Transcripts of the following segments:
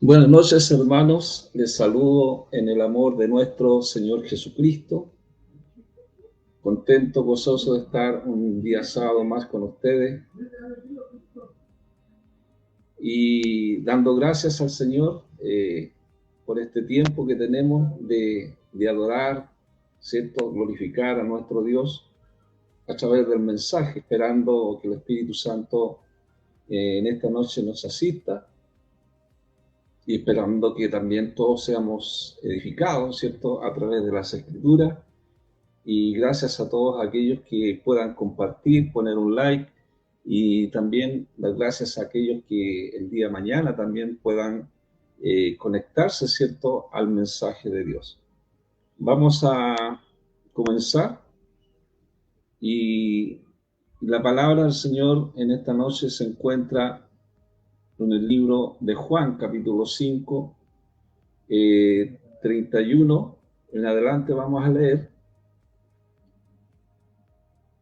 Buenas noches, hermanos. Les saludo en el amor de nuestro Señor Jesucristo. Contento, gozoso de estar un día sábado más con ustedes y dando gracias al Señor por este tiempo que tenemos de adorar, ¿cierto? Glorificar a nuestro Dios a través del mensaje, esperando que el Espíritu Santo en esta noche nos asista y esperando que también todos seamos edificados, ¿cierto? A través de las Escrituras. Y gracias a todos aquellos que puedan compartir, poner un like, y también las gracias a aquellos que el día de mañana también puedan conectarse, ¿cierto?, al mensaje de Dios. Vamos a comenzar y la palabra del Señor en esta noche se encuentra en el libro de Juan, capítulo 5, 31. En adelante vamos a leer.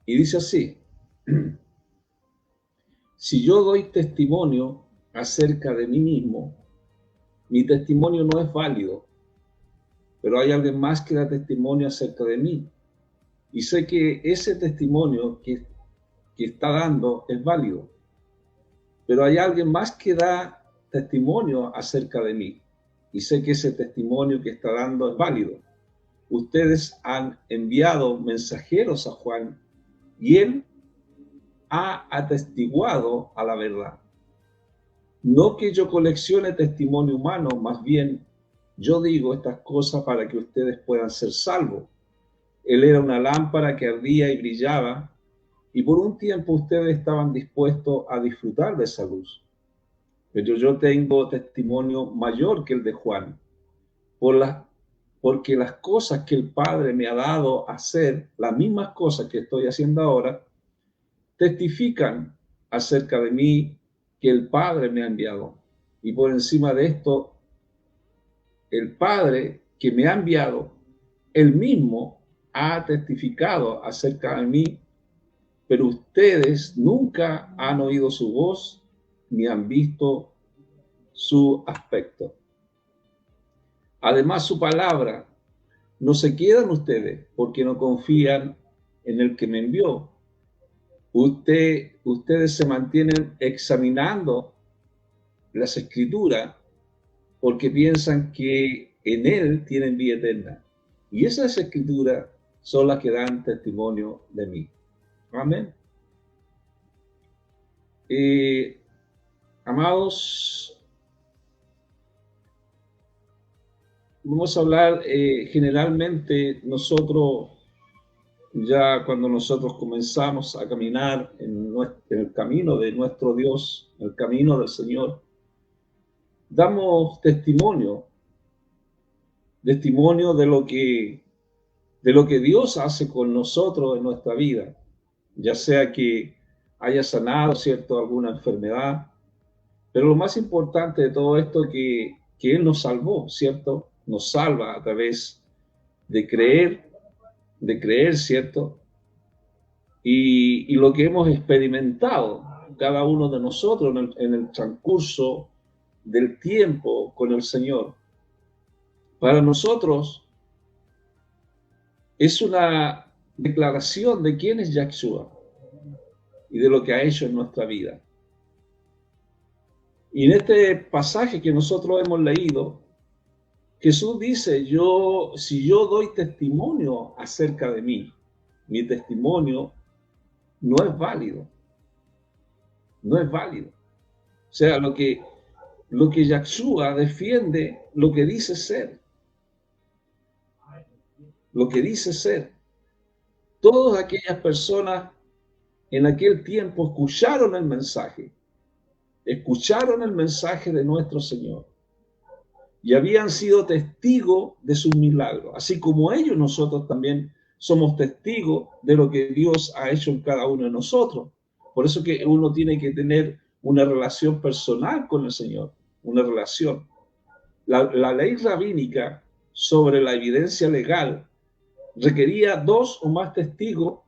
Y dice así: si yo doy testimonio acerca de mí mismo, mi testimonio no es válido, pero hay alguien más que da testimonio acerca de mí. Y sé que ese testimonio que está dando es válido, pero hay alguien más que da testimonio acerca de mí. Y sé que ese testimonio que está dando es válido. Ustedes han enviado mensajeros a Juan y él ha atestiguado a la verdad. No que yo coleccione testimonio humano, más bien yo digo estas cosas para que ustedes puedan ser salvos. Él era una lámpara que ardía y brillaba, y por un tiempo ustedes estaban dispuestos a disfrutar de esa luz. Pero yo tengo testimonio mayor que el de Juan, por porque las cosas que el Padre me ha dado a hacer, las mismas cosas que estoy haciendo ahora, testifican acerca de mí que el Padre me ha enviado. Y por encima de esto, el Padre que me ha enviado, él mismo ha testificado acerca de mí, pero ustedes nunca han oído su voz ni han visto su aspecto. Además, su palabra no se queda en ustedes porque no confían en el que me envió. Ustedes se mantienen examinando las escrituras porque piensan que en él tienen vida eterna. Y esas escrituras son las que dan testimonio de mí. Amén. Amados, vamos a hablar generalmente nosotros, ya cuando nosotros comenzamos a caminar en el camino de nuestro Dios, el camino del Señor, damos testimonio de lo que Dios hace con nosotros en nuestra vida, ya sea que haya sanado, ¿cierto?, alguna enfermedad, pero lo más importante de todo esto es que Él nos salvó, ¿cierto? Nos salva a través de creer, ¿cierto? Y lo que hemos experimentado cada uno de nosotros en el transcurso del tiempo con el Señor. Para nosotros es una declaración de quién es Yahshua y de lo que ha hecho en nuestra vida. Y en este pasaje que nosotros hemos leído, Jesús dice, si yo doy testimonio acerca de mí, mi testimonio no es válido. No es válido. O sea, lo que Yahshua defiende, lo que dice ser. Lo que dice ser. Todas aquellas personas en aquel tiempo escucharon el mensaje de nuestro Señor y habían sido testigos de sus milagros, así como ellos, nosotros también somos testigos de lo que Dios ha hecho en cada uno de nosotros. Por eso que uno tiene que tener una relación personal con el Señor, una relación. La ley rabínica sobre la evidencia legal requería 2 o más testigos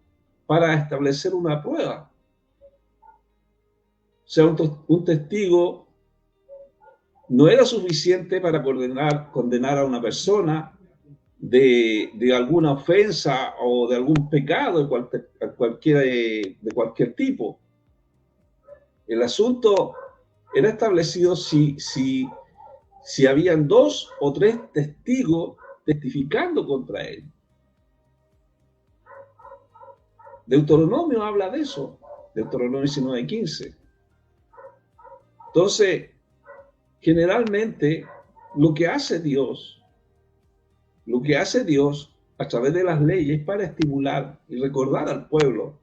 para establecer una prueba. O sea, un testigo no era suficiente para condenar a una persona de alguna ofensa o de algún pecado de cualquier tipo. El asunto era establecido si habían 2 o 3 testigos testificando contra él. Deuteronomio habla de eso, Deuteronomio 19:15. Entonces, generalmente, lo que hace Dios a través de las leyes es para estimular y recordar al pueblo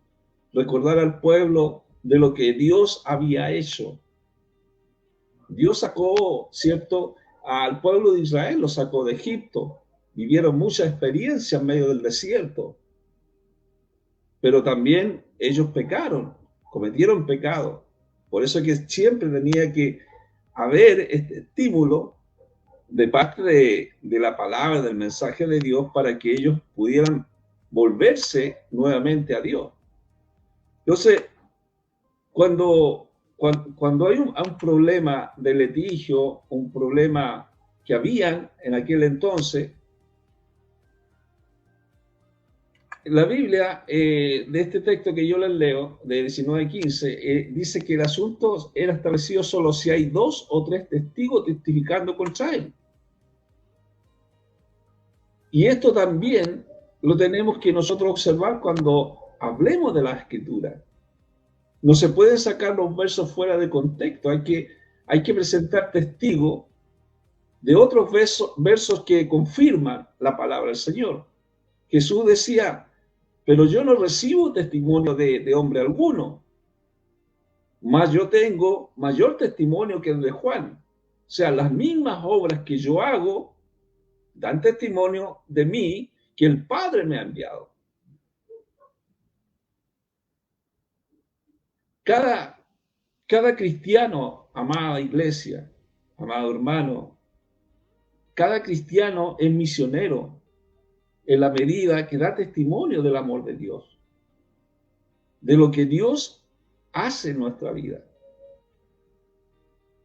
de lo que Dios había hecho. Dios sacó, ¿cierto?, al pueblo de Israel, lo sacó de Egipto. Vivieron mucha experiencia en medio del desierto. Pero también ellos pecaron, cometieron pecado. Por eso es que siempre tenía que haber este estímulo de parte de la palabra, del mensaje de Dios, para que ellos pudieran volverse nuevamente a Dios. Entonces, cuando hay un problema de litigio, un problema que habían en aquel entonces, la Biblia, de este texto que yo les leo, de 19:15, dice que el asunto era establecido solo si hay 2 o 3 testigos testificando contra él. Y esto también lo tenemos que nosotros observar cuando hablemos de la Escritura. No se pueden sacar los versos fuera de contexto. Hay que presentar testigos de otros versos que confirman la palabra del Señor. Jesús decía: pero yo no recibo testimonio de hombre alguno, mas yo tengo mayor testimonio que el de Juan. O sea, las mismas obras que yo hago dan testimonio de mí que el Padre me ha enviado. Cada cristiano, amada iglesia, amado hermano, cada cristiano es misionero en la medida que da testimonio del amor de Dios, de lo que Dios hace en nuestra vida.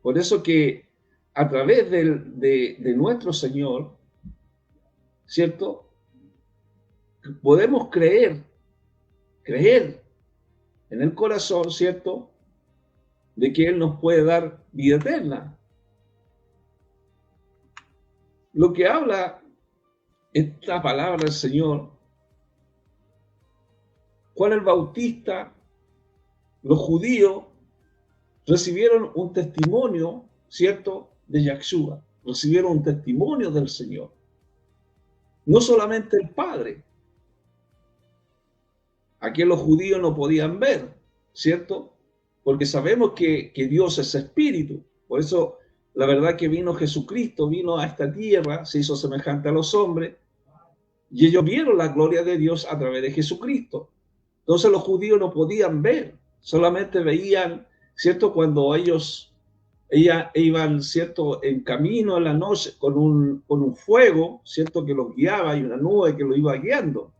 Por eso que a través de nuestro Señor, ¿cierto?, podemos creer en el corazón, ¿cierto?, de que Él nos puede dar vida eterna. Lo que habla esta palabra del Señor, Juan el Bautista, los judíos recibieron un testimonio, ¿cierto?, de Yahshua, recibieron un testimonio del Señor. No solamente el Padre, a quien los judíos no podían ver, ¿cierto? Porque sabemos que Dios es espíritu. Por eso la verdad que vino Jesucristo, vino a esta tierra, se hizo semejante a los hombres, y ellos vieron la gloria de Dios a través de Jesucristo. Entonces los judíos no podían ver, solamente veían, ¿cierto?, cuando ellos iban, ¿cierto?, en camino en la noche con un fuego, ¿cierto?, que los guiaba, y una nube que los iba guiando.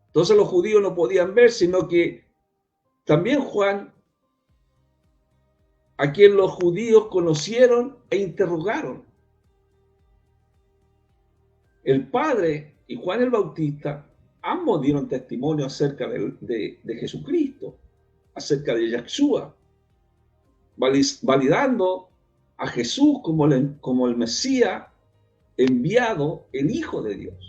Entonces los judíos no podían ver, sino que también Juan, a quien los judíos conocieron e interrogaron. El Padre y Juan el Bautista, ambos dieron testimonio acerca de Jesucristo, acerca de Yahshua, validando a Jesús como el Mesías enviado, el Hijo de Dios.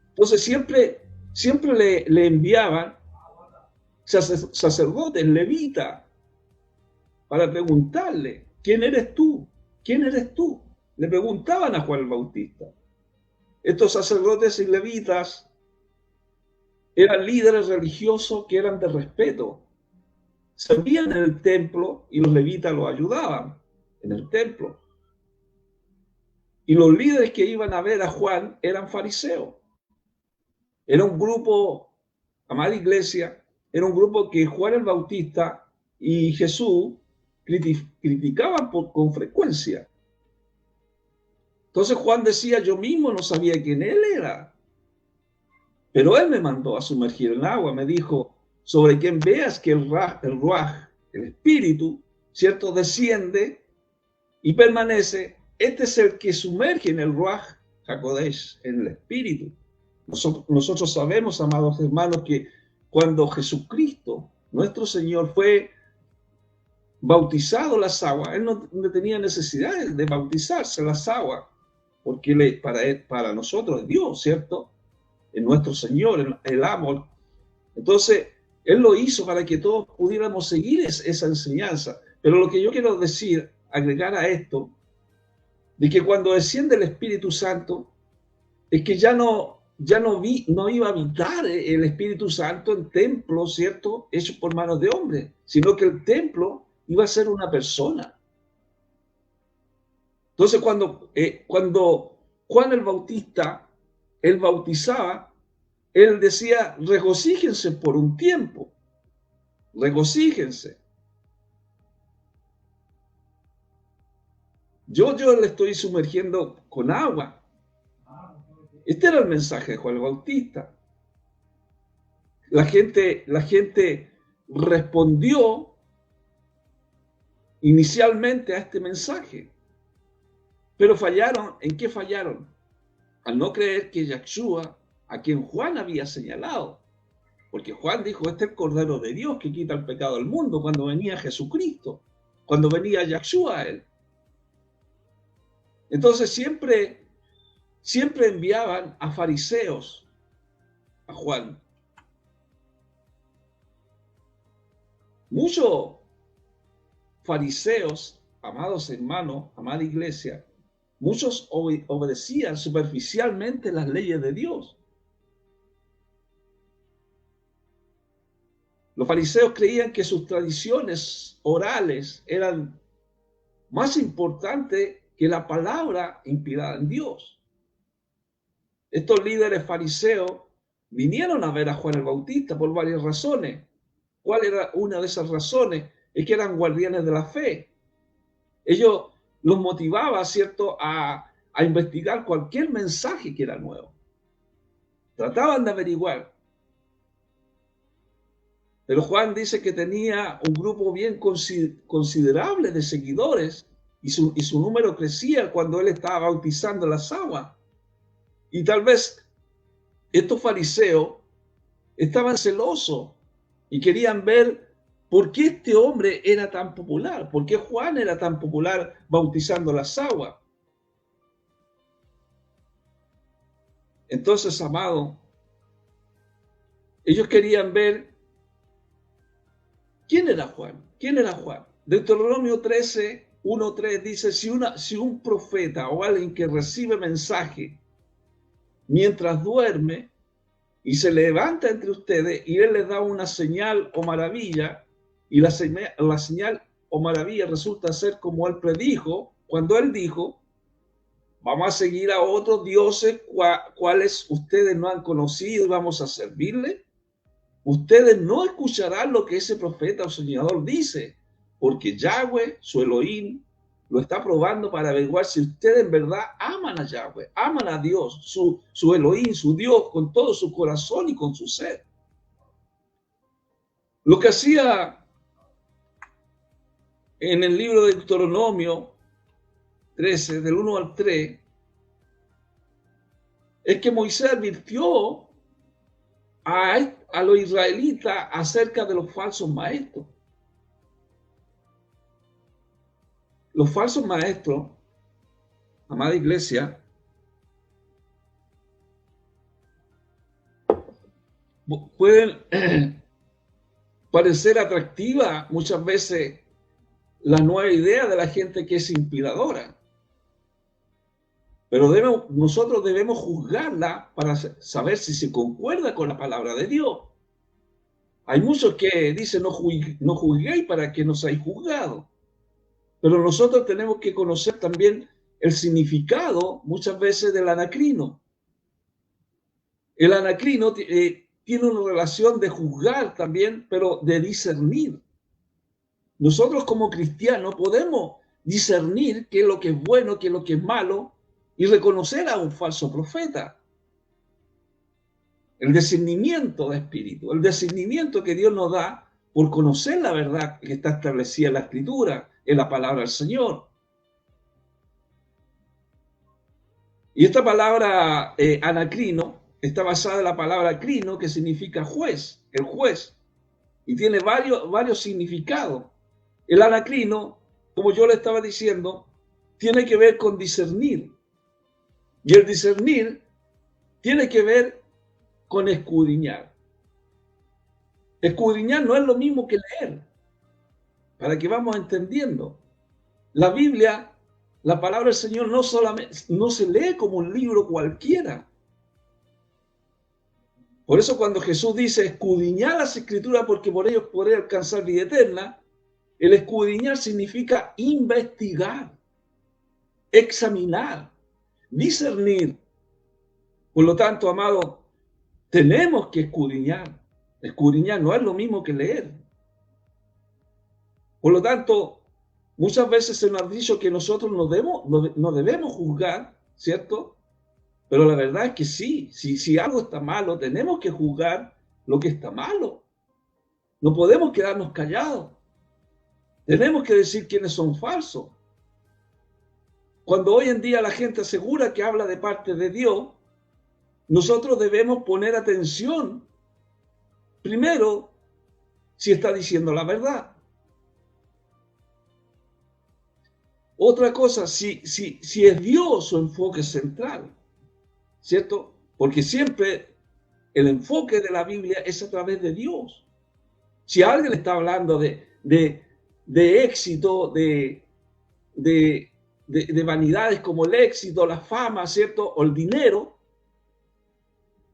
Entonces siempre le enviaban sacerdotes, levitas, para preguntarle: ¿quién eres tú? ¿Quién eres tú? Le preguntaban a Juan el Bautista. Estos sacerdotes y levitas eran líderes religiosos que eran de respeto. Servían en el templo y los levitas los ayudaban en el templo. Y los líderes que iban a ver a Juan eran fariseos. Era un grupo, amada iglesia, era un grupo que Juan el Bautista y Jesús criticaban con frecuencia. Entonces Juan decía: yo mismo no sabía quién él era, pero él me mandó a sumergir en agua. Me dijo: sobre quien veas que el Ruaj, el Espíritu, ¿cierto? Desciende y permanece. Este es el que sumerge en el Ruach HaKodesh, en el Espíritu. Nosotros sabemos, amados hermanos, que cuando Jesucristo, nuestro Señor, fue bautizado en las aguas, Él no tenía necesidad de bautizarse en las aguas, porque para nosotros es Dios, ¿cierto? Es nuestro Señor, el amo. Entonces, Él lo hizo para que todos pudiéramos seguir esa enseñanza. Pero lo que yo quiero decir, agregar a esto, de que cuando desciende el Espíritu Santo, es que ya no iba a habitar el Espíritu Santo en templos, ¿cierto?, hechos por manos de hombres, sino que el templo iba a ser una persona. Entonces, cuando Juan el Bautista, él bautizaba, él decía, regocíjense por un tiempo, regocíjense. Yo le estoy sumergiendo con agua. Este era el mensaje de Juan el Bautista. La gente respondió inicialmente a este mensaje, pero fallaron. ¿En qué fallaron? Al no creer que Yahshua, a quien Juan había señalado, porque Juan dijo, este es el Cordero de Dios que quita el pecado del mundo, cuando venía Jesucristo, cuando venía Yahshua a él. Entonces siempre enviaban a fariseos a Juan. Muchos fariseos, amados hermanos, amada iglesia, muchos obedecían superficialmente las leyes de Dios. Los fariseos creían que sus tradiciones orales eran más importantes que la palabra inspirada en Dios. Estos líderes fariseos vinieron a ver a Juan el Bautista por varias razones. ¿Cuál era una de esas razones? Es que eran guardianes de la fe. Ellos los motivaba, ¿cierto?, a investigar cualquier mensaje que era nuevo. Trataban de averiguar. Pero Juan dice que tenía un grupo bien considerable de seguidores y su número crecía cuando él estaba bautizando las aguas. Y tal vez estos fariseos estaban celosos y querían ver por qué este hombre era tan popular, por qué Juan era tan popular bautizando las aguas. Entonces, amado, ellos querían ver quién era Juan. ¿Quién era Juan? Deuteronomio 13, 1-3 dice, si un profeta o alguien que recibe mensaje mientras duerme y se levanta entre ustedes y él les da una señal o maravilla, y la señal o maravilla resulta ser como él predijo, cuando él dijo, vamos a seguir a otros dioses, cuales ustedes no han conocido y vamos a servirle. Ustedes no escucharán lo que ese profeta o soñador dice, porque Yahweh, su Elohim, lo está probando para averiguar si ustedes en verdad aman a Yahweh, aman a Dios, su Elohim, su Dios, con todo su corazón y con su ser. Lo que hacía en el libro de Deuteronomio 13, del 1 al 3, es que Moisés advirtió a los israelitas acerca de los falsos maestros. Los falsos maestros, amada iglesia, pueden parecer atractiva muchas veces la nueva idea de la gente que es inspiradora. Pero nosotros debemos juzgarla para saber si se concuerda con la palabra de Dios. Hay muchos que dicen no juzguéis para que no seáis juzgados. Pero nosotros tenemos que conocer también el significado muchas veces del anacrino. El anacrino tiene una relación de juzgar también, pero de discernir. Nosotros como cristianos podemos discernir qué es lo que es bueno, qué es lo que es malo, y reconocer a un falso profeta. El discernimiento de espíritu, el discernimiento que Dios nos da por conocer la verdad que está establecida en la Escritura, en la palabra del Señor. Y esta palabra anacrino está basada en la palabra crino, que significa juez, el juez, y tiene varios significados. El anacrino, como yo le estaba diciendo, tiene que ver con discernir. Y el discernir tiene que ver con escudriñar. Escudriñar no es lo mismo que leer, para que vamos entendiendo. La Biblia, la palabra del Señor, no se lee como un libro cualquiera. Por eso cuando Jesús dice escudriñar las Escrituras porque por ellos podré alcanzar vida eterna, el escudriñar significa investigar, examinar, discernir. Por lo tanto, amado, tenemos que escudriñar. Escudriñar no es lo mismo que leer. Por lo tanto, muchas veces se nos ha dicho que nosotros no debemos juzgar, ¿cierto? Pero la verdad es que sí, si algo está malo, tenemos que juzgar lo que está malo. No podemos quedarnos callados. Tenemos que decir quiénes son falsos. Cuando hoy en día la gente asegura que habla de parte de Dios, nosotros debemos poner atención, primero, si está diciendo la verdad. Otra cosa, si es Dios su enfoque central, ¿cierto? Porque siempre el enfoque de la Biblia es a través de Dios. Si alguien está hablando de éxito, de vanidades como el éxito, la fama, ¿cierto? O el dinero,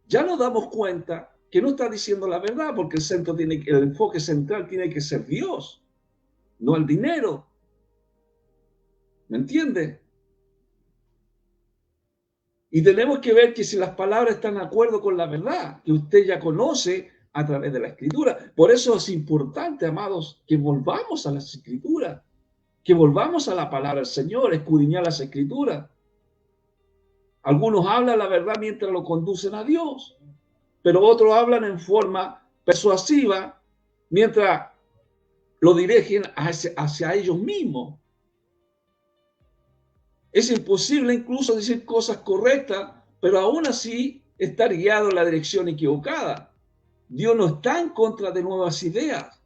ya nos damos cuenta que no está diciendo la verdad, porque el enfoque central tiene que ser Dios, no el dinero. ¿Me entiende? Y tenemos que ver que si las palabras están de acuerdo con la verdad, que usted ya conoce a través de la Escritura. Por eso es importante, amados, que volvamos a las Escrituras, que volvamos a la palabra del Señor, escudriñar las Escrituras. Algunos hablan la verdad mientras lo conducen a Dios, pero otros hablan en forma persuasiva mientras lo dirigen hacia ellos mismos. Es imposible incluso decir cosas correctas, pero aún así estar guiado en la dirección equivocada. Dios no está en contra de nuevas ideas,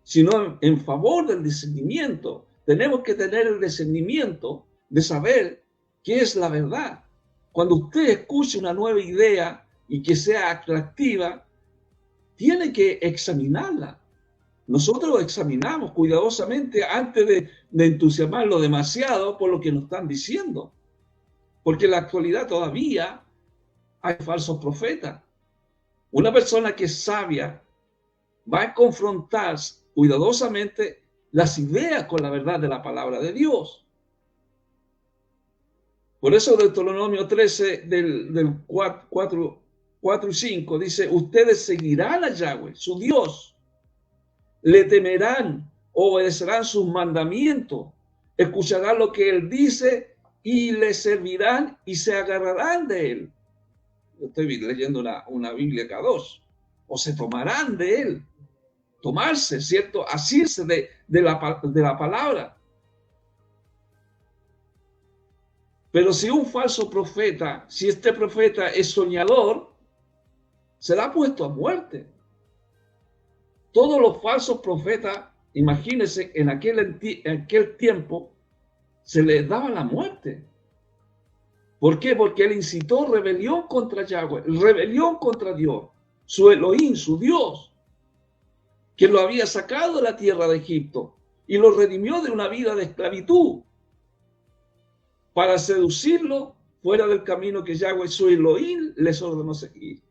sino en favor del discernimiento. Tenemos que tener el discernimiento de saber qué es la verdad. Cuando usted escuche una nueva idea y que sea atractiva, tiene que examinarla. Nosotros examinamos cuidadosamente antes de entusiasmarlo demasiado por lo que nos están diciendo. Porque en la actualidad todavía hay falsos profetas. Una persona que es sabia va a confrontar cuidadosamente las ideas con la verdad de la palabra de Dios. Por eso Deuteronomio 13 del 4 y 5 dice, ustedes seguirán a Yahweh, su Dios, le temerán, obedecerán sus mandamientos, escucharán lo que él dice y le servirán y se agarrarán de él. Yo estoy leyendo una Biblia K2. O se tomarán de él. Tomarse, ¿cierto? Asirse de la palabra. Pero si un falso profeta, si este profeta es soñador, será puesto a muerte. Todos los falsos profetas, imagínense, en aquel tiempo, se les daba la muerte. ¿Por qué? Porque él incitó rebelión contra Yahweh, rebelión contra Dios, su Elohim, su Dios, que lo había sacado de la tierra de Egipto y lo redimió de una vida de esclavitud para seducirlo fuera del camino que Yahweh, su Elohim, les ordenó seguir.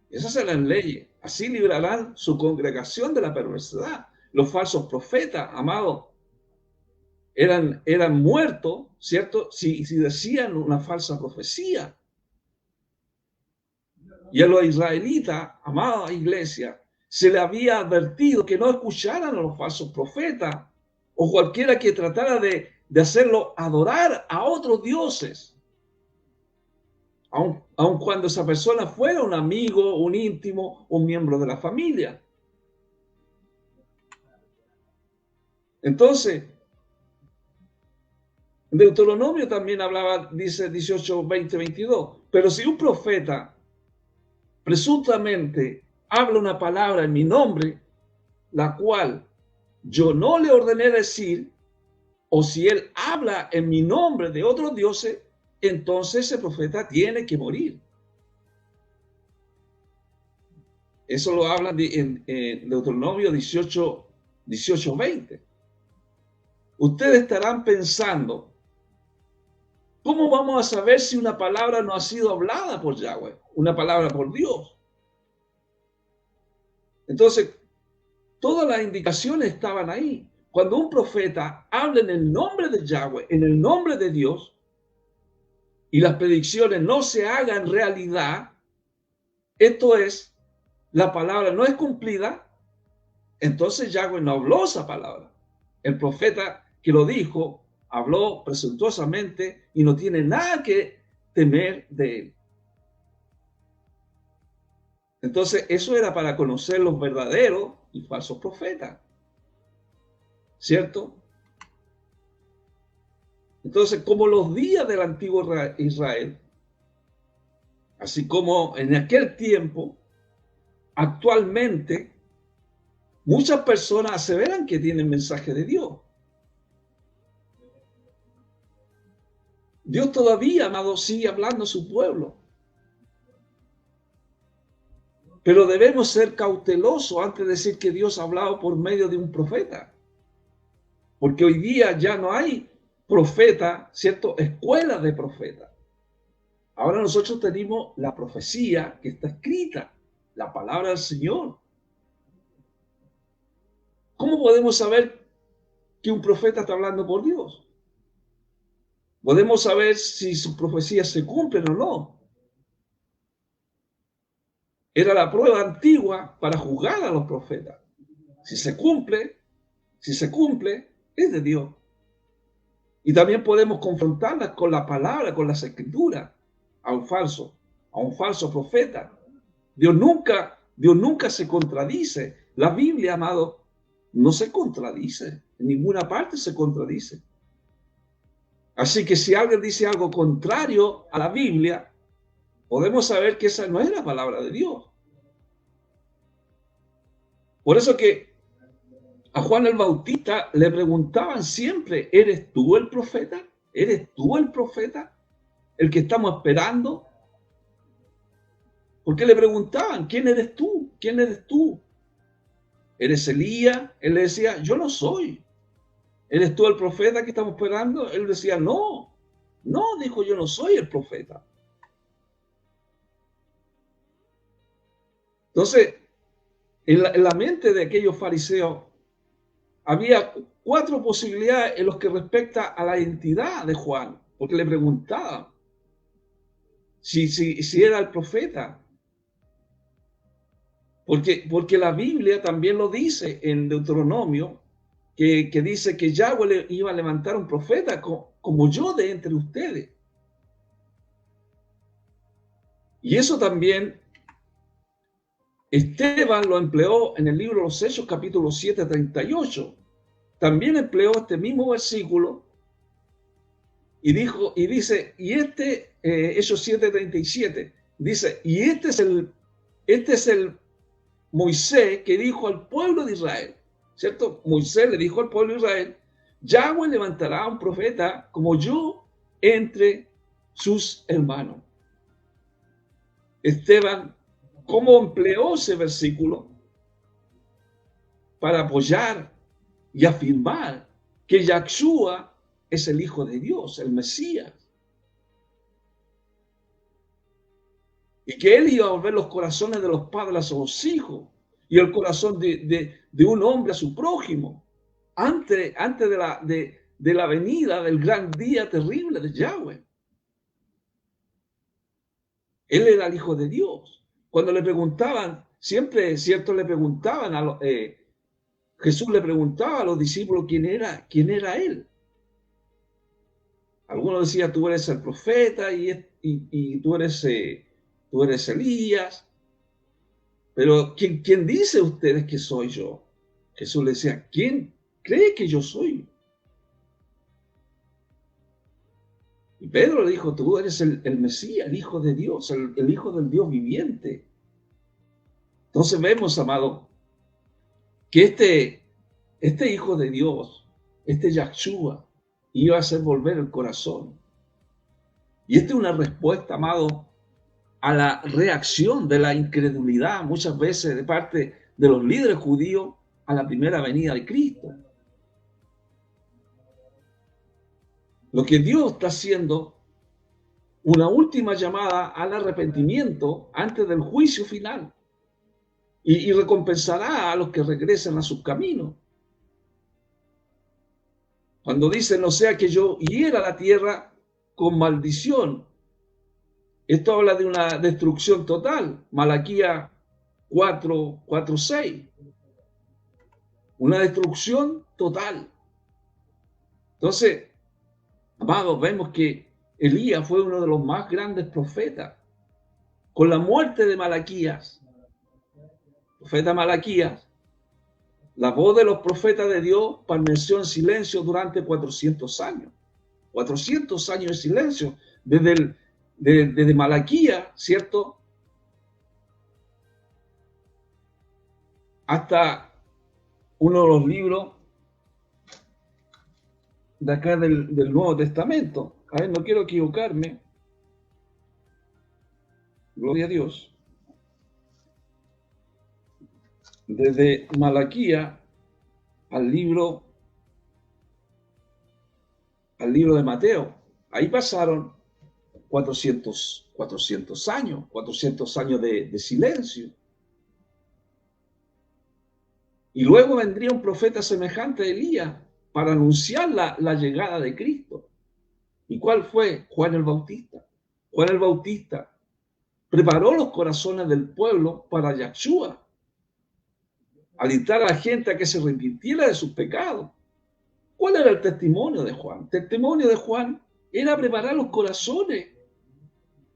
Esas eran leyes. Así librarán su congregación de la perversidad. Los falsos profetas, amados, eran muertos, ¿cierto? Si decían una falsa profecía. Y a los israelitas, amada iglesia, se le había advertido que no escucharan a los falsos profetas o cualquiera que tratara de hacerlo adorar a otros dioses. aun cuando esa persona fuera un amigo, un íntimo, un miembro de la familia. Entonces, Deuteronomio también hablaba, dice 18, 20, 22, pero si un profeta presuntamente habla una palabra en mi nombre, la cual yo no le ordené decir, o si él habla en mi nombre de otros dioses, entonces ese profeta tiene que morir. Eso lo habla en Deuteronomio 18, 18, 20. Ustedes estarán pensando, ¿cómo vamos a saber si una palabra no ha sido hablada por Yahweh? Una palabra por Dios. Entonces, todas las indicaciones estaban ahí. Cuando un profeta habla en el nombre de Yahweh, en el nombre de Dios, y las predicciones no se hagan realidad, esto es, la palabra no es cumplida, entonces Yahweh no habló esa palabra. El profeta que lo dijo, habló presuntuosamente y no tiene nada que temer de él. Entonces, eso era para conocer los verdaderos y falsos profetas. ¿Cierto? Entonces, como los días del antiguo Israel, así como en aquel tiempo, actualmente, muchas personas aseveran que tienen mensaje de Dios. Dios todavía, amado, sigue hablando a su pueblo. Pero debemos ser cautelosos antes de decir que Dios ha hablado por medio de un profeta. Porque hoy día ya no hay profeta, ¿cierto? Escuelas de profetas. Ahora nosotros tenemos la profecía que está escrita, la palabra del Señor. ¿Cómo podemos saber que un profeta está hablando por Dios? Podemos saber si sus profecías se cumplen o no. Era la prueba antigua para juzgar a los profetas. Si se cumple, es de Dios. Y también podemos confrontarlas con la palabra, con las escrituras, a un falso profeta. Dios nunca se contradice. La Biblia, amado, no se contradice. En ninguna parte se contradice. Así que si alguien dice algo contrario a la Biblia, podemos saber que esa no es la palabra de Dios. Por eso que a Juan el Bautista le preguntaban siempre, ¿eres tú el profeta? ¿Eres tú el profeta? ¿El que estamos esperando? Porque le preguntaban, ¿quién eres tú? ¿Quién eres tú? ¿Eres Elías? Él le decía, yo no soy. ¿Eres tú el profeta que estamos esperando? Él decía, no, dijo, yo no soy el profeta. Entonces, en la mente de aquellos fariseos había 4 posibilidades en los que respecta a la identidad de Juan, porque le preguntaban si era el profeta. Porque la Biblia también lo dice en Deuteronomio, que dice que Yahweh le iba a levantar un profeta como yo de entre ustedes. Y eso también Esteban lo empleó en el libro de los Hechos, capítulo 7, 38. También empleó este mismo versículo y dice, Hechos 7, 37, dice, y este es el Moisés que dijo al pueblo de Israel, ¿cierto? Moisés le dijo al pueblo de Israel, Yahweh levantará un profeta como yo entre sus hermanos. Esteban, ¿cómo empleó ese versículo para apoyar y afirmar que Yahshua es el Hijo de Dios, el Mesías? Y que él iba a volver los corazones de los padres a los hijos y el corazón de un hombre a su prójimo antes de la venida del gran día terrible de Yahweh. Él era el Hijo de Dios. Cuando le preguntaban, siempre, cierto, le preguntaban Jesús le preguntaba a los discípulos quién era él. Algunos decían, tú eres el profeta, y tú eres Elías. Pero ¿quién dice ustedes que soy yo? Jesús le decía, ¿quién cree que yo soy? Y Pedro le dijo, tú eres el Mesías, el Hijo de Dios, el Hijo del Dios viviente. Entonces vemos, amado, que este Hijo de Dios, este Yahshua, iba a hacer volver el corazón. Y esta es una respuesta, amado, a la reacción de la incredulidad muchas veces de parte de los líderes judíos a la primera venida de Cristo. Lo que Dios está haciendo, una última llamada al arrepentimiento antes del juicio final. Y recompensará a los que regresen a sus caminos. Cuando dice, no sea que yo hiera la tierra con maldición. Esto habla de una destrucción total. Malaquías 4:6. Una destrucción total. Entonces, amados, vemos que Elías fue uno de los más grandes profetas. Con la muerte de Malaquías, profeta Malaquías, la voz de los profetas de Dios permaneció en silencio durante 400 años. 400 años de silencio. Desde Malaquías, ¿cierto? Hasta uno de los libros de acá del Nuevo Testamento. A ver, no quiero equivocarme. Gloria a Dios. Desde Malaquías al libro de Mateo. Ahí pasaron 400 años, 400 años de silencio. Y luego vendría un profeta semejante a Elías para anunciar la llegada de Cristo. ¿Y cuál fue? Juan el Bautista. Juan el Bautista preparó los corazones del pueblo para Yahshua, alentar a la gente a que se arrepintiera de sus pecados. ¿Cuál era el testimonio de Juan? El testimonio de Juan era preparar los corazones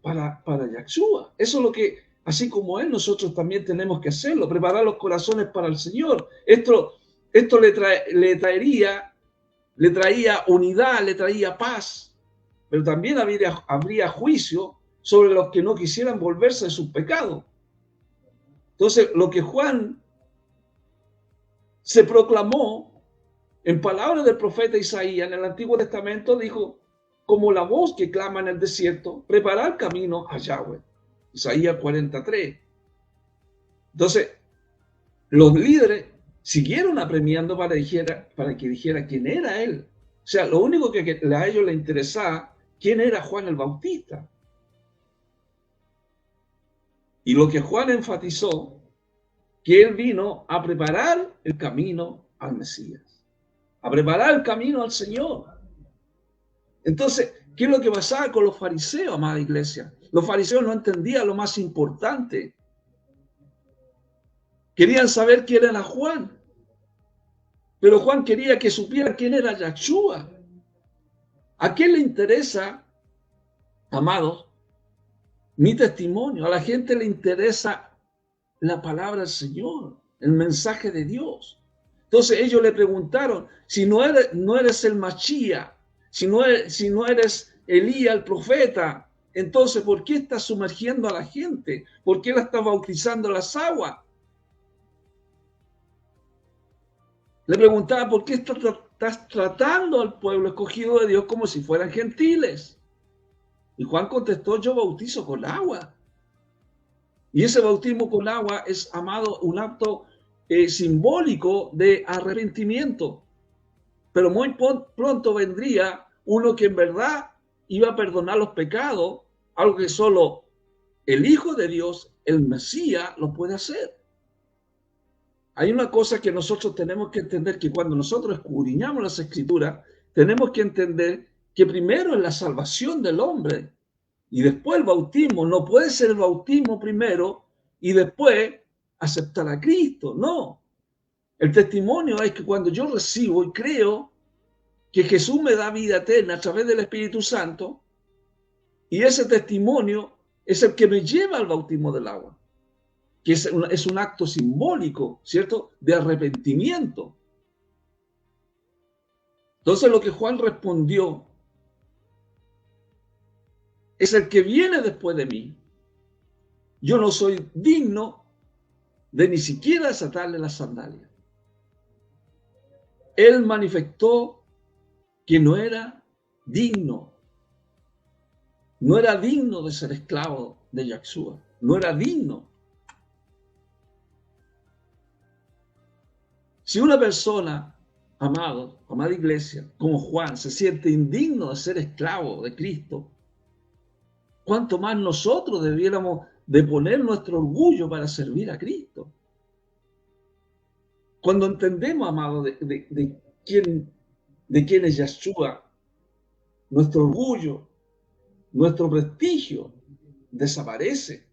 para Yahshua. Eso es lo que, así como él, nosotros también tenemos que hacerlo, preparar los corazones para el Señor. Esto le traía unidad, le traía paz, pero también habría juicio sobre los que no quisieran volverse de sus pecados. Entonces, lo que Juan se proclamó en palabras del profeta Isaías en el Antiguo Testamento, dijo, como la voz que clama en el desierto, preparar camino a Yahweh. Isaías 43. Entonces, los líderes siguieron apremiando para que dijera quién era él. O sea, lo único que a ellos les interesaba, quién era Juan el Bautista. Y lo que Juan enfatizó, que él vino a preparar el camino al Mesías, a preparar el camino al Señor. Entonces, ¿qué es lo que pasaba con los fariseos, amada iglesia? Los fariseos no entendían lo más importante. Querían saber quién era Juan. Pero Juan quería que supiera quién era Yahshua. ¿A quién le interesa, amados, mi testimonio? A la gente le interesa la palabra del Señor, el mensaje de Dios. Entonces ellos le preguntaron, si no eres el Mashiach, si no eres Elías el profeta, entonces ¿por qué estás sumergiendo a la gente? ¿Por qué la estás bautizando en las aguas? Le preguntaba, ¿por qué estás tratando al pueblo escogido de Dios como si fueran gentiles? Y Juan contestó, yo bautizo con agua. Y ese bautismo con agua es, amado, un acto simbólico de arrepentimiento. Pero muy pronto vendría uno que en verdad iba a perdonar los pecados, algo que solo el Hijo de Dios, el Mesías, lo puede hacer. Hay una cosa que nosotros tenemos que entender, que cuando nosotros escudriñamos las Escrituras, tenemos que entender que primero es la salvación del hombre y después el bautismo. No puede ser el bautismo primero y después aceptar a Cristo, no. El testimonio es que cuando yo recibo y creo que Jesús me da vida eterna a través del Espíritu Santo Y ese testimonio es el que me lleva al bautismo del agua, que es un acto simbólico, ¿cierto?, de arrepentimiento. Entonces lo que Juan respondió es: el que viene después de mí, yo no soy digno de ni siquiera desatarle las sandalias. Él manifestó que no era digno de ser esclavo de Yahshua, no era digno. Si una persona, amada iglesia, como Juan, se siente indigno de ser esclavo de Cristo, ¿cuánto más nosotros debiéramos de poner nuestro orgullo para servir a Cristo? Cuando entendemos, amado, de quién es Yahshua, nuestro orgullo, nuestro prestigio desaparece.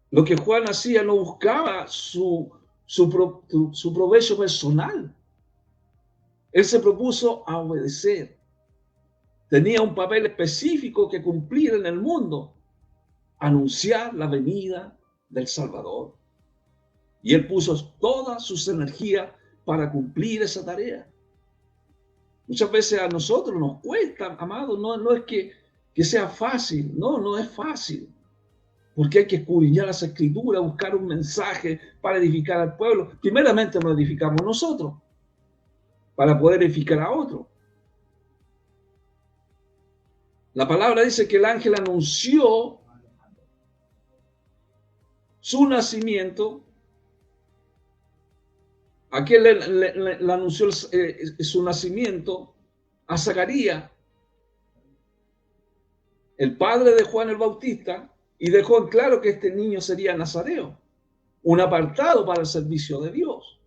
Lo que Juan hacía no buscaba su provecho personal. Él se propuso a obedecer. Tenía un papel específico que cumplir en el mundo: anunciar la venida del Salvador. Y él puso todas sus energías para cumplir esa tarea. Muchas veces a nosotros nos cuesta, amado, no es que sea fácil, no es fácil, porque hay que escudriñar las Escrituras, buscar un mensaje para edificar al pueblo. Primeramente nos edificamos nosotros, para poder edificar a otros. La palabra dice que el ángel anunció su nacimiento. Aquel le anunció su nacimiento a Zacarías, el padre de Juan el Bautista, y dejó en claro que este niño sería nazareo, un apartado para el servicio de Dios.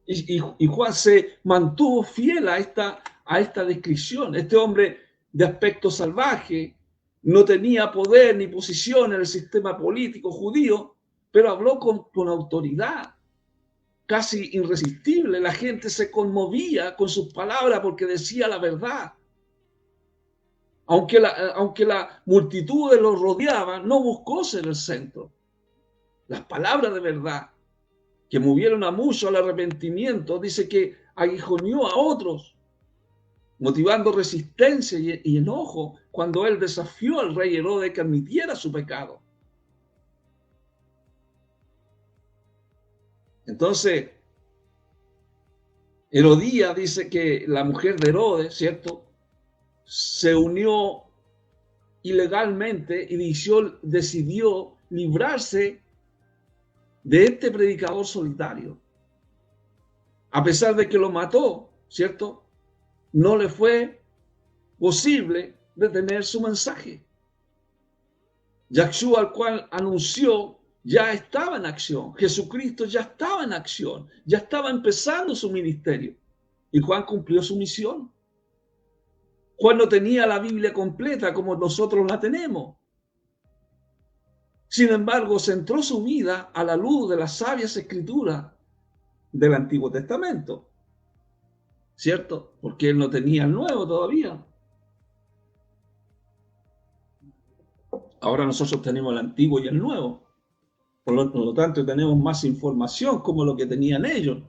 Y Juan se mantuvo fiel a esta descripción. Este hombre de aspecto salvaje no tenía poder ni posición en el sistema político judío, pero habló con autoridad, casi irresistible. La gente se conmovía con sus palabras porque decía la verdad. Aunque la multitud de los rodeaba, no buscó ser el centro. Las palabras de verdad que movieron a muchos al arrepentimiento, dice que aguijoneó a otros, motivando resistencia y enojo cuando él desafió al rey Herodes que admitiera su pecado. Entonces, Herodías dice que la mujer de Herodes, ¿cierto?, se unió ilegalmente y decidió librarse de este predicador solitario. A pesar de que lo mató, ¿cierto?, no le fue posible detener su mensaje. Yahshua, al cual anunció, ya estaba en acción. Jesucristo ya estaba en acción, ya estaba empezando su ministerio. Y Juan cumplió su misión. Juan no tenía la Biblia completa como nosotros la tenemos. Sin embargo, centró su vida a la luz de las sabias escrituras del Antiguo Testamento, ¿cierto? Porque él no tenía el Nuevo todavía. Ahora nosotros tenemos el Antiguo y el Nuevo. Por lo tanto, tenemos más información como lo que tenían ellos.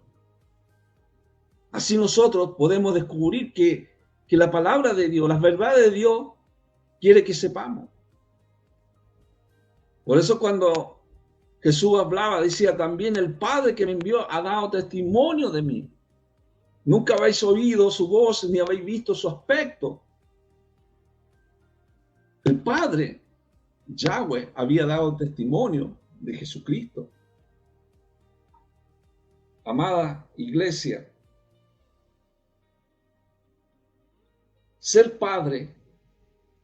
Así nosotros podemos descubrir que la palabra de Dios, las verdades de Dios, quiere que sepamos. Por eso cuando Jesús hablaba, decía también: el Padre que me envió ha dado testimonio de mí. Nunca habéis oído su voz ni habéis visto su aspecto. El Padre, Yahweh, había dado testimonio de Jesucristo. Amada iglesia, ser padre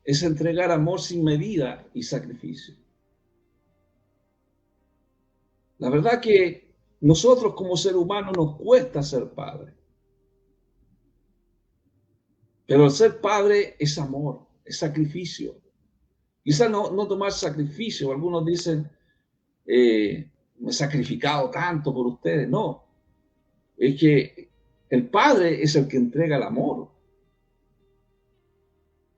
es entregar amor sin medida y sacrificio. La verdad que nosotros como ser humano nos cuesta ser padre. Pero el ser padre es amor, es sacrificio. Quizás no tomar sacrificio. Algunos dicen, me he sacrificado tanto por ustedes. No, es que el padre es el que entrega el amor.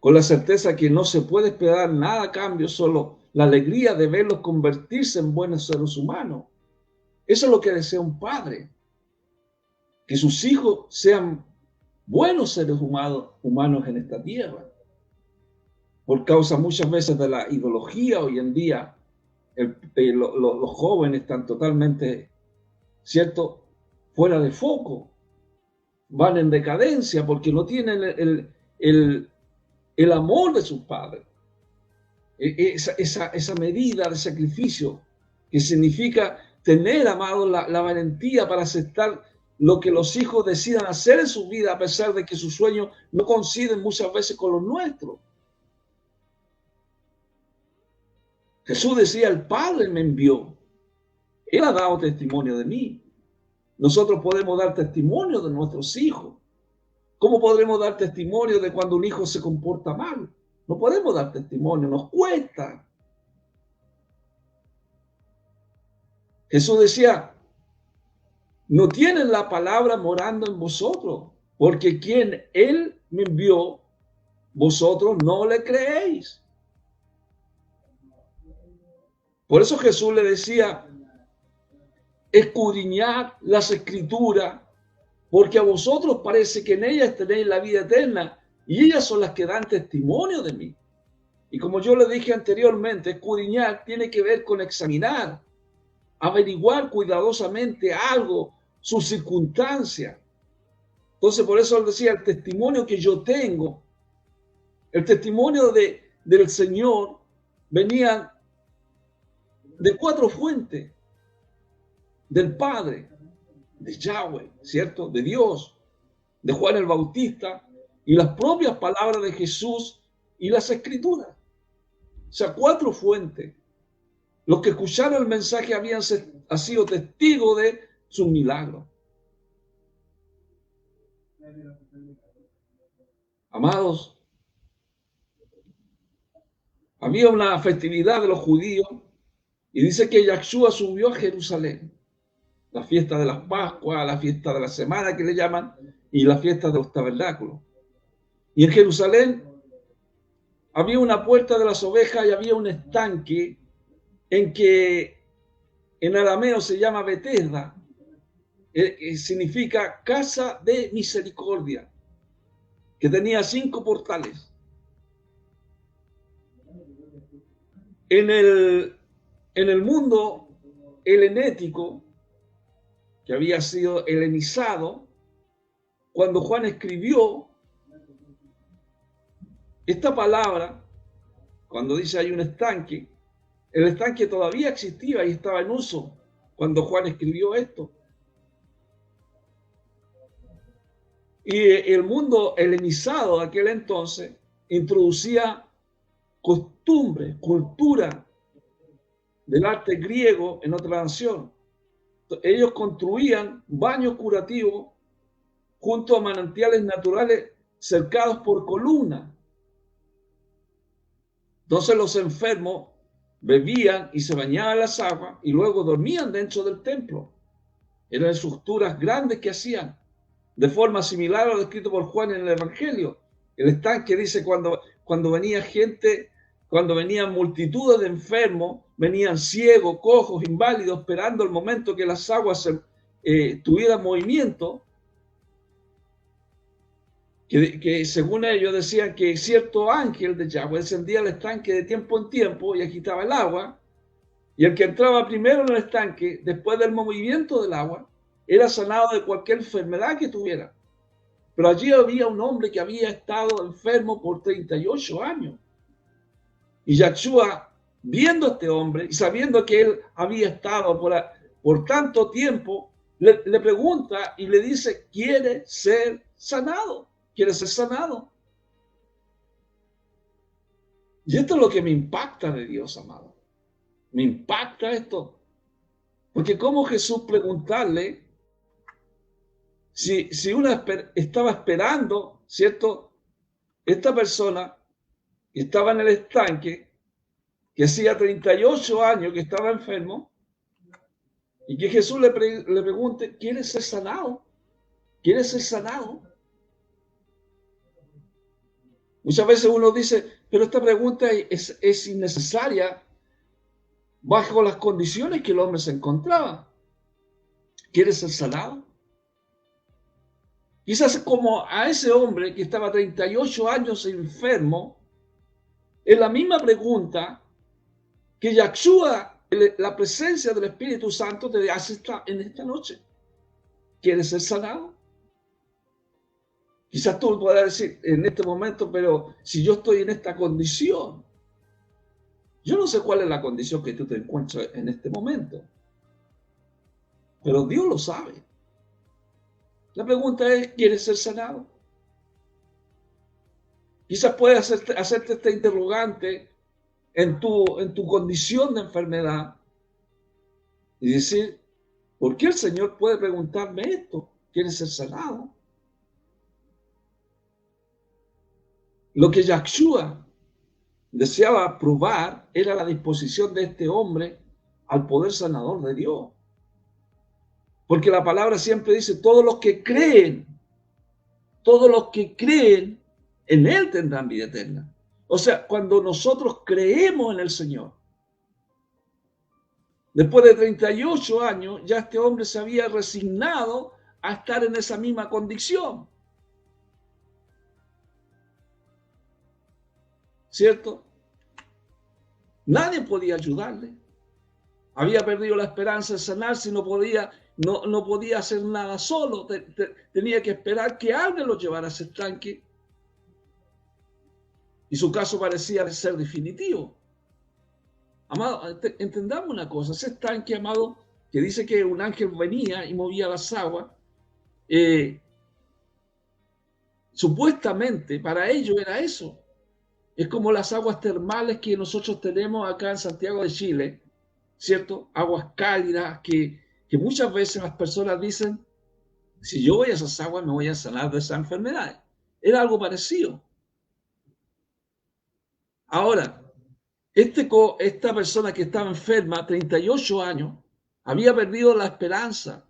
con la certeza que no se puede esperar nada a cambio, solo la alegría de verlos convertirse en buenos seres humanos. Eso es lo que desea un padre, que sus hijos sean buenos seres humanos en esta tierra. Por causa muchas veces de la ideología hoy en día, los jóvenes están totalmente, ¿cierto?, fuera de foco, van en decadencia porque no tienen el amor de sus padres, esa medida de sacrificio que significa tener, amado, la valentía para aceptar lo que los hijos decidan hacer en su vida, a pesar de que sus sueños no coinciden muchas veces con los nuestros. Jesús decía, el Padre me envió. Él ha dado testimonio de mí. Nosotros podemos dar testimonio de nuestros hijos. ¿Cómo podremos dar testimonio de cuando un hijo se comporta mal? No podemos dar testimonio, nos cuesta. Jesús decía, no tienen la palabra morando en vosotros, porque quien Él me envió, vosotros no le creéis. Por eso Jesús le decía, escudriñad las Escrituras, porque a vosotros parece que en ellas tenéis la vida eterna, y ellas son las que dan testimonio de mí. Y como yo le dije anteriormente, escudriñar tiene que ver con examinar, averiguar cuidadosamente algo, su circunstancia. Entonces, por eso él decía, el testimonio que yo tengo, el testimonio del Señor, venía de 4 fuentes: del Padre, de Yahweh, ¿cierto?, de Dios, de Juan el Bautista, y las propias palabras de Jesús y las Escrituras. O sea, 4 fuentes. Los que escucharon el mensaje habían sido testigos de sus milagros. Amados, había una festividad de los judíos y dice que Yahshua subió a Jerusalén. La fiesta de las Pascuas, la fiesta de la semana que le llaman, y la fiesta de los tabernáculos. Y en Jerusalén había una puerta de las ovejas y había un estanque en que en arameo se llama Betesda, significa casa de misericordia, que tenía 5 portales. En el mundo helenético, que había sido helenizado, cuando Juan escribió esta palabra, cuando dice hay un estanque, el estanque todavía existía y estaba en uso cuando Juan escribió esto. Y el mundo helenizado de aquel entonces introducía costumbres, cultura del arte griego en otra nación. Ellos construían baños curativos junto a manantiales naturales cercados por columnas. Entonces los enfermos bebían y se bañaban en las aguas y luego dormían dentro del templo. Eran estructuras grandes que hacían, de forma similar a lo descrito por Juan en el Evangelio. El estanque dice cuando venía gente, cuando venían multitudes de enfermos, venían ciegos, cojos, inválidos, esperando el momento que las aguas tuvieran movimiento, que según ellos decían que cierto ángel de Yahweh descendía al estanque de tiempo en tiempo y agitaba el agua, y el que entraba primero en el estanque, después del movimiento del agua, era sanado de cualquier enfermedad que tuviera. Pero allí había un hombre que había estado enfermo por 38 años. Y Yahshua, viendo a este hombre y sabiendo que él había estado por tanto tiempo, le pregunta y le dice, ¿quiere ser sanado? ¿Quiere ser sanado? Y esto es lo que me impacta de Dios, amado. Me impacta esto. Porque cómo Jesús preguntarle si uno estaba esperando, ¿cierto? Esta persona que estaba en el estanque, que hacía 38 años que estaba enfermo, y que Jesús le pregunte, ¿quieres ser sanado? ¿Quieres ser sanado? Muchas veces uno dice, pero esta pregunta es innecesaria bajo las condiciones que el hombre se encontraba. ¿Quieres ser sanado? Quizás como a ese hombre que estaba 38 años enfermo, es la misma pregunta que Yahshua, la presencia del Espíritu Santo, te hace en esta noche. ¿Quieres ser sanado? Quizás tú puedas decir en este momento, pero si yo estoy en esta condición, yo no sé cuál es la condición que tú te encuentras en este momento, pero Dios lo sabe. La pregunta es, ¿quieres ser sanado? Quizás puedas hacerte esta interrogante en tu condición de enfermedad y decir, ¿por qué el Señor puede preguntarme esto? ¿Quieres ser sanado? Lo que Yahshua deseaba probar era la disposición de este hombre al poder sanador de Dios. Porque la palabra siempre dice, todos los que creen en Él tendrán vida eterna. O sea, cuando nosotros creemos en el Señor, después de 38 años, ya este hombre se había resignado a estar en esa misma condición. ¿Cierto? Nadie podía ayudarle. Había perdido la esperanza de sanarse y no podía hacer nada solo. Tenía que esperar que alguien lo llevara a ese estanque. Y su caso parecía ser definitivo. Amado, entendamos una cosa. Ese estanque, amado, que dice que un ángel venía y movía las aguas, supuestamente para ellos era eso. Es como las aguas termales que nosotros tenemos acá en Santiago de Chile, ¿cierto? Aguas cálidas que muchas veces las personas dicen, si yo voy a esas aguas me voy a sanar de esa enfermedad. Era algo parecido. Ahora, esta persona que estaba enferma, 38 años, había perdido la esperanza.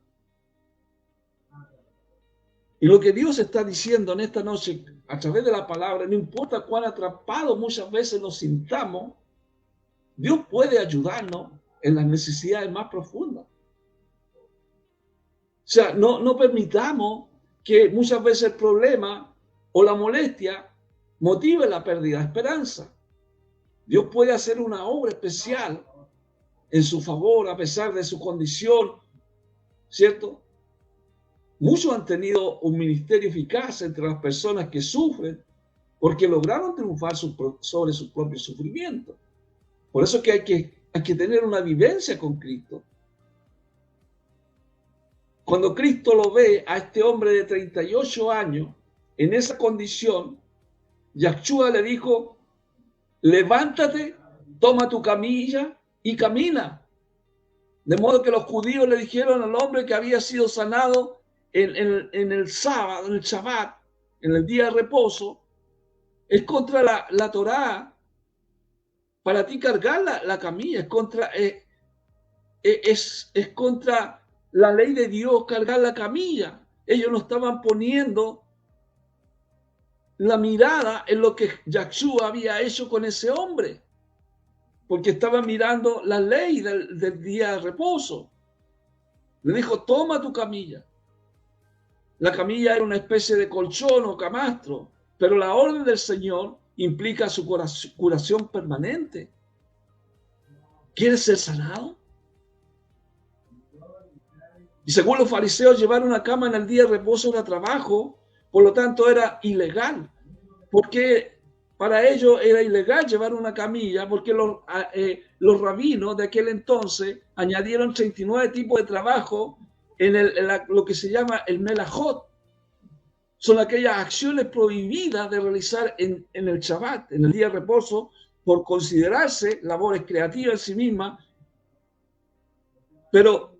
Y lo que Dios está diciendo en esta noche, a través de la palabra, no importa cuán atrapados muchas veces nos sintamos, Dios puede ayudarnos en las necesidades más profundas. O sea, no permitamos que muchas veces el problema o la molestia motive la pérdida de esperanza. Dios puede hacer una obra especial en su favor a pesar de su condición, ¿cierto? Muchos han tenido un ministerio eficaz entre las personas que sufren porque lograron triunfar sobre su propio sufrimiento. Por eso que hay que tener una vivencia con Cristo. Cuando Cristo lo ve a este hombre de 38 años en esa condición, Yahshua le dijo, levántate, toma tu camilla y camina. De modo que los judíos le dijeron al hombre que había sido sanado en el sábado, en el Shabbat, en el día de reposo, es contra la Torá. Para ti cargar la camilla es contra la ley de Dios cargar la camilla. Ellos no estaban poniendo la mirada en lo que Yahshua había hecho con ese hombre, porque estaban mirando la ley del día de reposo. Le dijo, toma tu camilla. La camilla era una especie de colchón o camastro, pero la orden del Señor implica su curación permanente. ¿Quieres ser sanado? Y según los fariseos, llevar una cama en el día de reposo era trabajo, por lo tanto era ilegal, porque para ellos era ilegal llevar una camilla, porque los rabinos de aquel entonces añadieron 39 tipos de trabajo en lo que se llama el melajot. Son aquellas acciones prohibidas de realizar en el Shabbat, en el día de reposo, por considerarse labores creativas en sí mismas. Pero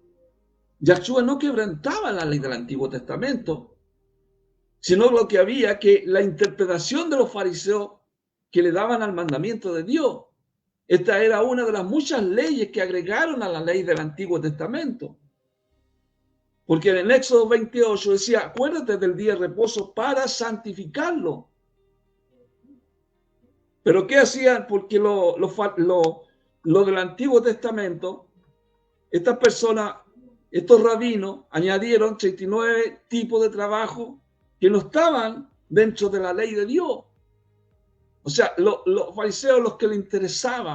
Yahshua no quebrantaba la ley del Antiguo Testamento, sino lo que había que la interpretación de los fariseos que le daban al mandamiento de Dios. Esta era una de las muchas leyes que agregaron a la ley del Antiguo Testamento. Porque en el Éxodo 28 decía, acuérdate del día de reposo para santificarlo. Pero ¿qué hacían? Porque lo del Antiguo Testamento, estas personas, estos rabinos, añadieron 39 tipos de trabajo que no estaban dentro de la ley de Dios. O sea, los fariseos, los que les interesaba,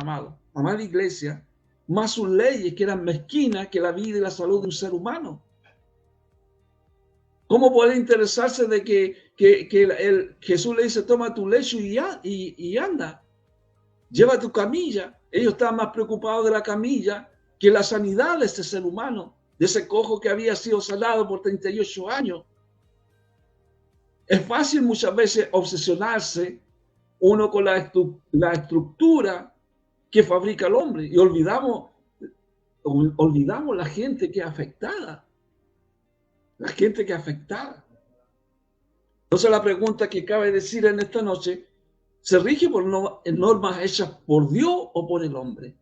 amada iglesia, más sus leyes que eran mezquinas que la vida y la salud de un ser humano. ¿Cómo puede interesarse de que Jesús le dice, toma tu lecho y anda? Lleva tu camilla. Ellos estaban más preocupados de la camilla que la sanidad de este ser humano, de ese cojo que había sido sanado por 38 años. Es fácil muchas veces obsesionarse uno con la estructura que fabrica el hombre y olvidamos la gente que es afectada. La gente que es afectada. Entonces la pregunta que cabe decir en esta noche, ¿se rige por normas hechas por Dios o por el hombre?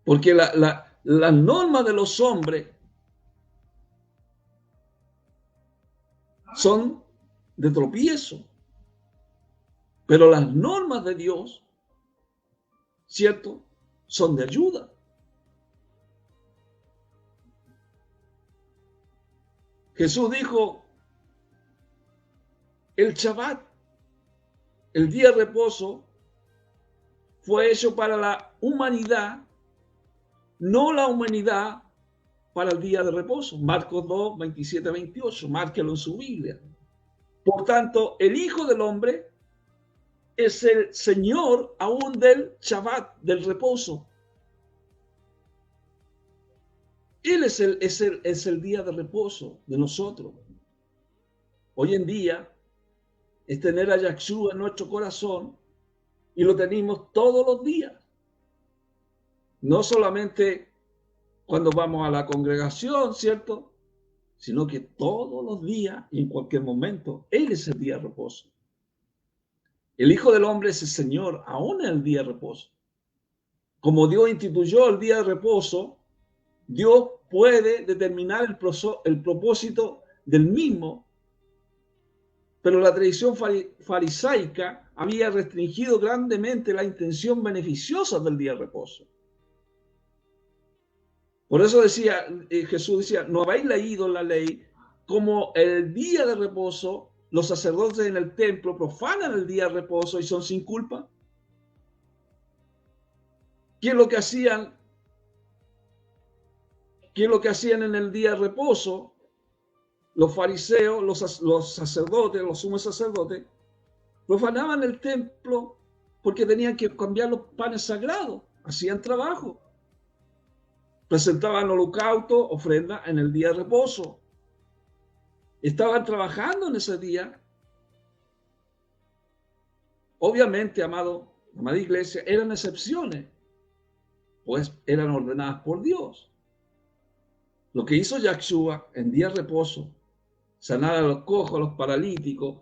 Porque las normas de los hombres son de tropiezo, pero las normas de Dios, ¿cierto?, son de ayuda. Jesús dijo, el Shabbat, el día de reposo, fue hecho para la humanidad, no la humanidad para el día de reposo. Marcos 2, 27, 28, márquelo en su Biblia. Por tanto, el Hijo del Hombre es el Señor aún del Shabbat, del reposo. Él es el día de reposo de nosotros. Hoy en día es tener a Yahshua en nuestro corazón y lo tenemos todos los días. No solamente cuando vamos a la congregación, ¿cierto? Sino que todos los días y en cualquier momento, Él es el día de reposo. El Hijo del Hombre es el Señor aún en el día de reposo. Como Dios instituyó el día de reposo, Dios puede determinar el propósito del mismo, pero la tradición farisaica había restringido grandemente la intención beneficiosa del día de reposo. Por eso decía, Jesús decía, ¿no habéis leído la ley como el día de reposo los sacerdotes en el templo profanan el día de reposo y son sin culpa? ¿Qué es lo que hacían? ¿Qué es lo que hacían en el día de reposo? Los fariseos, los sacerdotes, los sumos sacerdotes, profanaban el templo porque tenían que cambiar los panes sagrados, hacían trabajo. Presentaban holocausto, ofrenda en el día de reposo. Estaban trabajando en ese día. Obviamente, amada iglesia, eran excepciones, pues eran ordenadas por Dios. Lo que hizo Yahshua en día de reposo, sanar a los cojos, a los paralíticos,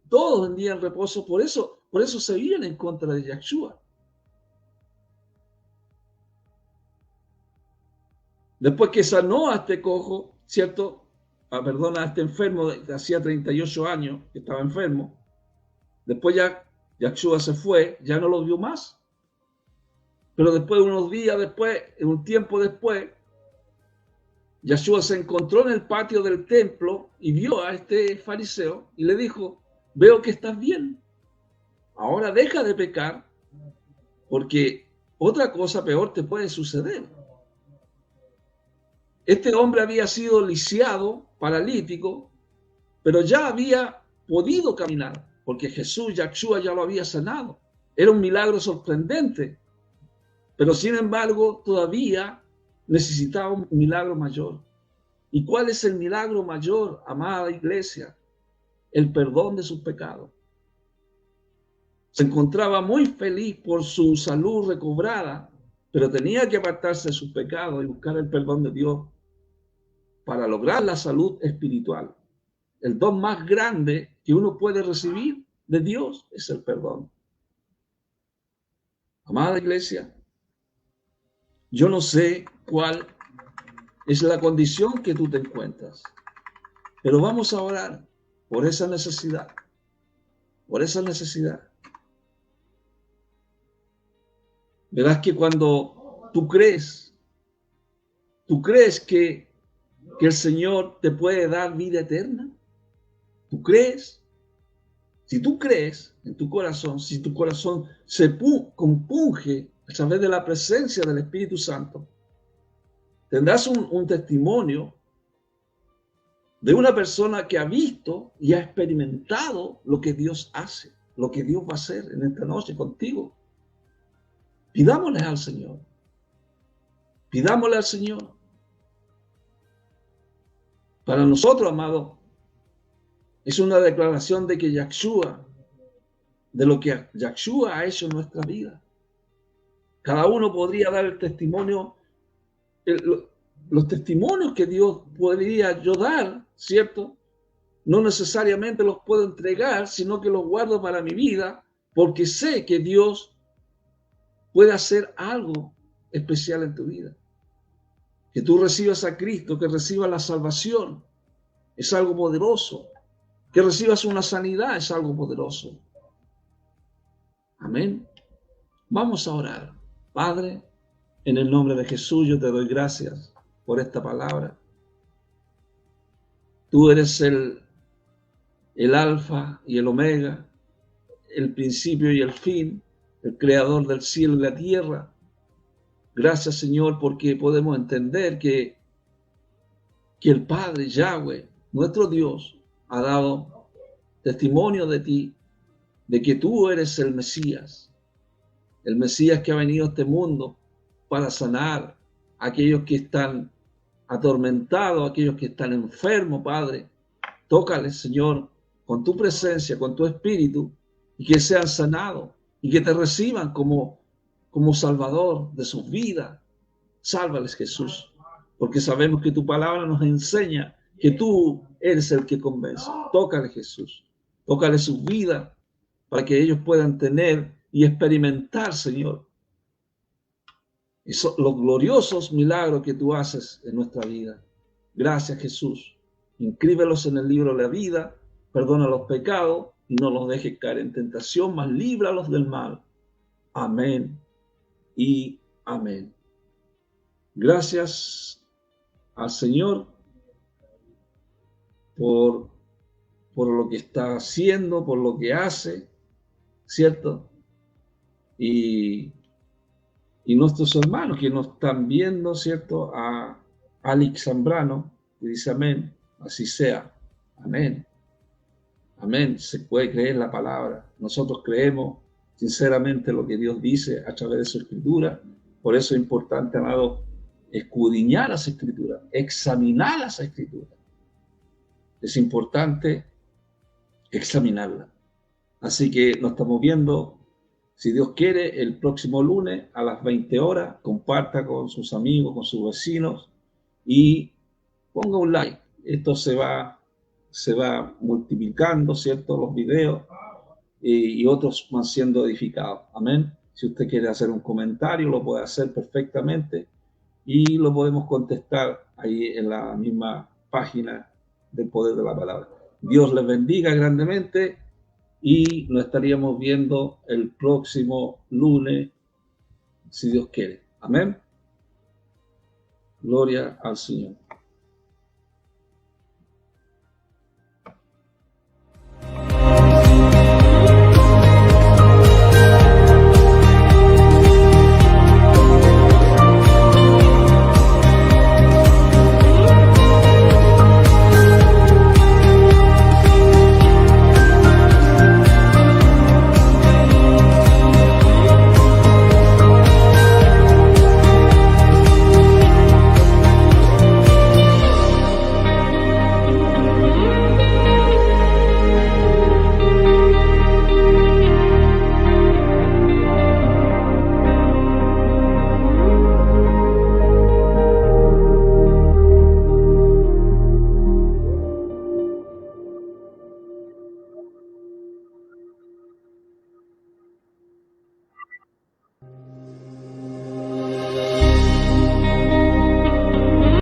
todos en día de reposo, por eso se vienen en contra de Yahshua. Después que sanó a este cojo, ¿cierto? A este enfermo que hacía 38 años que estaba enfermo. Después ya Yahshua se fue, ya no lo vio más. Pero después, unos días después, un tiempo después, Yahshua se encontró en el patio del templo y vio a este fariseo y le dijo, veo que estás bien. Ahora deja de pecar porque otra cosa peor te puede suceder. Este hombre había sido lisiado, paralítico, pero ya había podido caminar, porque Jesús, Yahshua, ya lo había sanado. Era un milagro sorprendente, pero sin embargo todavía necesitaba un milagro mayor. ¿Y cuál es el milagro mayor, amada iglesia? El perdón de sus pecados. Se encontraba muy feliz por su salud recobrada, pero tenía que apartarse de sus pecados y buscar el perdón de Dios para lograr la salud espiritual. El don más grande que uno puede recibir de Dios es el perdón. Amada iglesia, yo no sé cuál es la condición que tú te encuentras, pero vamos a orar por esa necesidad. por esa necesidad. Verás que cuando tú crees que el Señor te puede dar vida eterna. ¿Tú crees? Si tú crees en tu corazón, si tu corazón se compunge a través de la presencia del Espíritu Santo, tendrás un testimonio de una persona que ha visto y ha experimentado lo que Dios hace, lo que Dios va a hacer en esta noche contigo. Pidámosle al Señor. Pidámosle al Señor. Para nosotros, amados, es una declaración de que Yahshua, de lo que Yahshua ha hecho en nuestra vida. Cada uno podría dar el testimonio, los testimonios que Dios podría yo dar, ¿cierto? No necesariamente los puedo entregar, sino que los guardo para mi vida, porque sé que Dios puede hacer algo especial en tu vida. Que tú recibas a Cristo, que recibas la salvación, es algo poderoso. Que recibas una sanidad es algo poderoso. Amén. Vamos a orar. Padre, en el nombre de Jesús yo te doy gracias por esta palabra. Tú eres el alfa y el omega, el principio y el fin, el creador del cielo y la tierra. Gracias, Señor, porque podemos entender que el Padre Yahweh, nuestro Dios, ha dado testimonio de ti, de que tú eres el Mesías que ha venido a este mundo para sanar a aquellos que están atormentados, a aquellos que están enfermos, Padre. Tócales, Señor, con tu presencia, con tu espíritu, y que sean sanados, y que te reciban como Salvador de sus vidas. Sálvales, Jesús, porque sabemos que tu palabra nos enseña que tú eres el que convence. Tócale, Jesús. Tócale sus vidas para que ellos puedan tener y experimentar, Señor, los gloriosos milagros que tú haces en nuestra vida. Gracias, Jesús. Inscríbelos en el libro de la vida, perdona los pecados y no los dejes caer en tentación, mas líbralos del mal. Amén y amén. Gracias al Señor por lo que está haciendo, por lo que hace, ¿cierto? Y nuestros hermanos que nos están viendo, ¿cierto? A Alex Zambrano, que dice amén, así sea, amén. Amén, se puede creer la palabra. Nosotros creemos sinceramente lo que Dios dice a través de su escritura. Por eso es importante, amado, escudriñar las escrituras, examinar las escrituras. Es importante examinarlas. Así que nos estamos viendo, si Dios quiere, el próximo lunes a las 20 horas. Comparta con sus amigos, con sus vecinos y ponga un like. Esto se va multiplicando, ¿cierto? Los videos y otros van siendo edificados. Amén. Si usted quiere hacer un comentario, lo puede hacer perfectamente y lo podemos contestar ahí en la misma página del Poder de la Palabra. Dios les bendiga grandemente y nos estaríamos viendo el próximo lunes, si Dios quiere. Amén. Gloria al Señor.